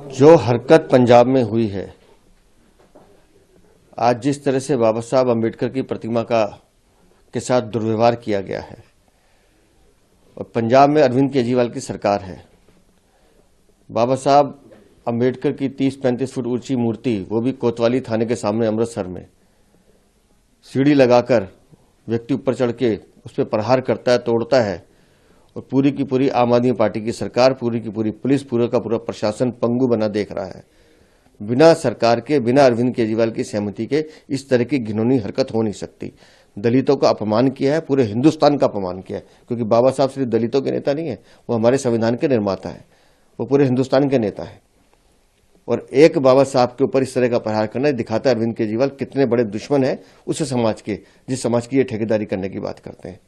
जो हरकत पंजाब में हुई है, आज जिस तरह से बाबा साहब अम्बेडकर की प्रतिमा के साथ दुर्व्यवहार किया गया है, और पंजाब में अरविंद केजरीवाल की सरकार है। बाबा साहब अम्बेडकर की 30-35 फुट ऊंची मूर्ति, वो भी कोतवाली थाने के सामने अमृतसर में, सीढ़ी लगाकर व्यक्ति ऊपर चढ़ के उस पर प्रहार करता है, तोड़ता है, और पूरी की पूरी आम आदमी पार्टी की सरकार, पूरी की पूरी पुलिस, पूरा का पूरा प्रशासन पंगु बना देख रहा है। बिना सरकार के, बिना अरविंद केजरीवाल की सहमति के इस तरह की घिनौनी हरकत हो नहीं सकती। दलितों का अपमान किया है, पूरे हिंदुस्तान का अपमान किया है, क्योंकि बाबा साहब सिर्फ दलितों के नेता नहीं है, वो हमारे संविधान के निर्माता है, वो पूरे हिंदुस्तान के नेता है। और एक बाबा साहब के ऊपर इस तरह का प्रहार करना दिखाता है अरविंद केजरीवाल कितने बड़े दुश्मन है उस समाज के, जिस समाज की ये ठेकेदारी करने की बात करते हैं।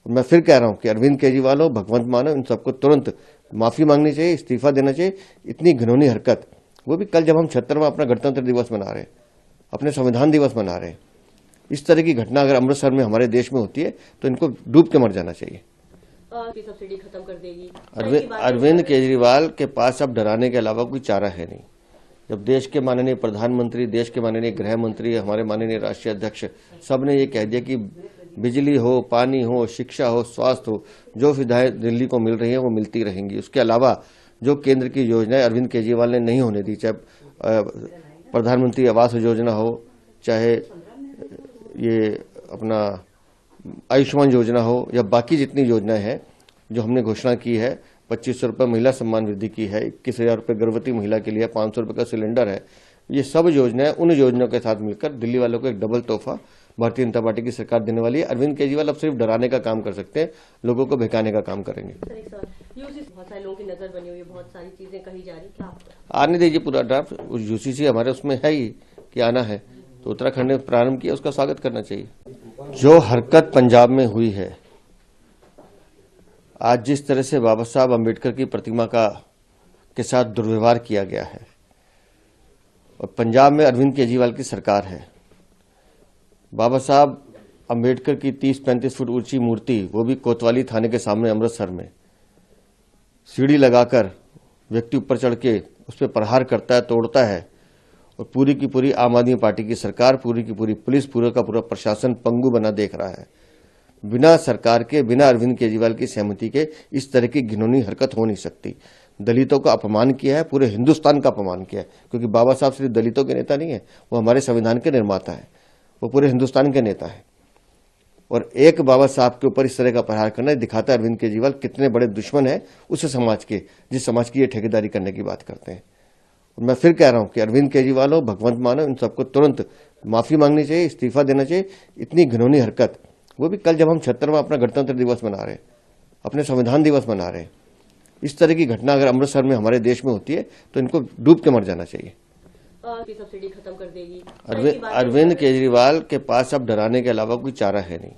और मैं फिर कह रहा हूं कि अरविंद केजरीवाल हो, भगवंत मान हो, इन सबको तुरंत माफी मांगनी चाहिए, इस्तीफा देना चाहिए। इतनी घिनौनी हरकत, वो भी कल जब हम 76वां अपना गणतंत्र दिवस मना रहे हैं, अपने संविधान दिवस मना रहे हैं, इस तरह की घटना अगर अमृतसर में हमारे देश में होती है तो इनको डूब के मर जाना चाहिए। सब्सिडी खत्म कर देगी। अरविंद केजरीवाल के पास अब डराने के अलावा कोई चारा है नहीं। जब देश के माननीय प्रधानमंत्री, देश के माननीय गृह मंत्री, हमारे माननीय राष्ट्रीय अध्यक्ष सब ने ये कह दिया कि बिजली हो, पानी हो, शिक्षा हो, स्वास्थ्य हो, जो सुविधाएं दिल्ली को मिल रही हैं वो मिलती रहेंगी। उसके अलावा जो केंद्र की योजनाएं अरविंद केजरीवाल ने नहीं होने दी, चाहे प्रधानमंत्री आवास योजना हो, चाहे ये अपना आयुष्मान योजना हो, या बाकी जितनी योजनाएं हैं जो हमने घोषणा की है, 2500 रुपये महिला सम्मान वृद्धि की है, 21,000 रुपये गर्भवती महिला के लिए, 500 रुपये का सिलेंडर है। ये सब योजनाएं उन योजनाओं के साथ मिलकर दिल्ली वालों को एक डबल तोहफा भारतीय जनता पार्टी की सरकार देने वाली है। अरविंद केजरीवाल अब सिर्फ डराने का काम कर सकते हैं, लोगों को बहकाने का काम करेंगे। बहुत सारे लोगों की नजर बनी हुई है, बहुत सारी चीजें कही जा रही है, क्या आने दीजिए पूरा ड्राफ्ट। यूसीसी हमारे उसमें है ही कि आना है, तो उत्तराखंड ने प्रारंभ किया, उसका स्वागत करना चाहिए। जो हरकत पंजाब में हुई है, आज जिस तरह से बाबा साहब अम्बेडकर की प्रतिमा के साथ दुर्व्यवहार किया गया है, और पंजाब में अरविंद केजरीवाल की सरकार है। बाबा साहब अम्बेडकर की 30-35 फुट ऊंची मूर्ति, वो भी कोतवाली थाने के सामने अमृतसर में, सीढ़ी लगाकर व्यक्ति ऊपर चढ़ के उस पर प्रहार करता है, तोड़ता है, और पूरी की पूरी आम आदमी पार्टी की सरकार, पूरी की पूरी पुलिस, पूरा का पूरा प्रशासन पंगु बना देख रहा है। बिना सरकार के, बिना अरविंद केजरीवाल की सहमति के इस तरह की घिनौनी हरकत हो नहीं सकती। दलितों का अपमान किया है, पूरे हिंदुस्तान का अपमान किया है, क्योंकि बाबा साहब सिर्फ दलितों के नेता नहीं है, वो हमारे संविधान के निर्माता है, वो पूरे हिंदुस्तान के नेता है। और एक बाबा साहब के ऊपर इस तरह का प्रहार करना दिखाता है अरविंद केजरीवाल कितने बड़े दुश्मन है उस समाज के, जिस समाज की ये ठेकेदारी करने की बात करते हैं। और मैं फिर कह रहा हूं कि अरविंद केजरीवाल हो, भगवंत मान हो, इन सबको तुरंत माफी मांगनी चाहिए, इस्तीफा देना चाहिए। इतनी घिनौनी हरकत, वो भी कल जब हम 76वां अपना गणतंत्र दिवस मना रहे हैं, अपने संविधान दिवस मना रहे हैं, इस तरह की घटना अगर अमृतसर में हमारे देश में होती है तो इनको डूब के मर जाना चाहिए। सब्सिडी खत्म कर देगी। अरविंद केजरीवाल के पास अब डराने के अलावा कोई चारा है नहीं।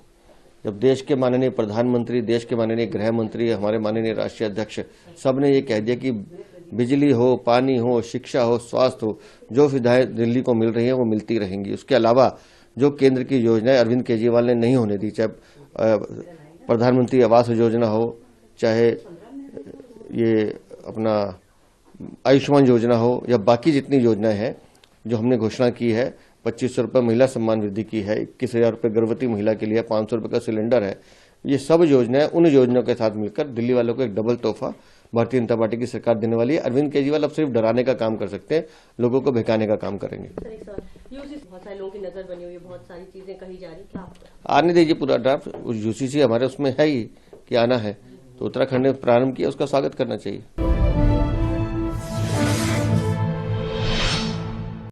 जब देश के माननीय प्रधानमंत्री, देश के माननीय गृह मंत्री, हमारे माननीय राष्ट्रीय अध्यक्ष सब ने ये कह दिया कि बिजली हो, पानी हो, शिक्षा हो, स्वास्थ्य हो, जो सुविधाएं दिल्ली को मिल रही हैं वो मिलती रहेंगी। उसके अलावा जो केंद्र की योजनाएं अरविंद केजरीवाल ने नहीं होने दी, चाहे प्रधानमंत्री आवास योजना हो, चाहे ये अपना आयुष्मान योजना हो, या बाकी जितनी योजनाएं हैं जो हमने घोषणा की है, 2500 रुपये महिला सम्मान वृद्धि की है, 21,000 रुपये गर्भवती महिला के लिए, 500 रुपये का सिलेंडर है। ये सब योजनाएं उन योजनाओं के साथ मिलकर दिल्ली वालों को एक डबल तोहफा भारतीय जनता पार्टी की सरकार देने वाली है। अरविंद केजरीवाल अब सिर्फ डराने का काम कर सकते हैं, लोगों को बहकाने का काम करेंगे। बहुत सारे लोगों की नजर बनी हुई है, बहुत सारी चीजें कही जा रही है, क्या आने दीजिए पूरा ड्राफ्ट। यूसीसी हमारे उसमें है ही कि आना है, तो उत्तराखंड ने प्रारंभ किया, उसका स्वागत करना चाहिए।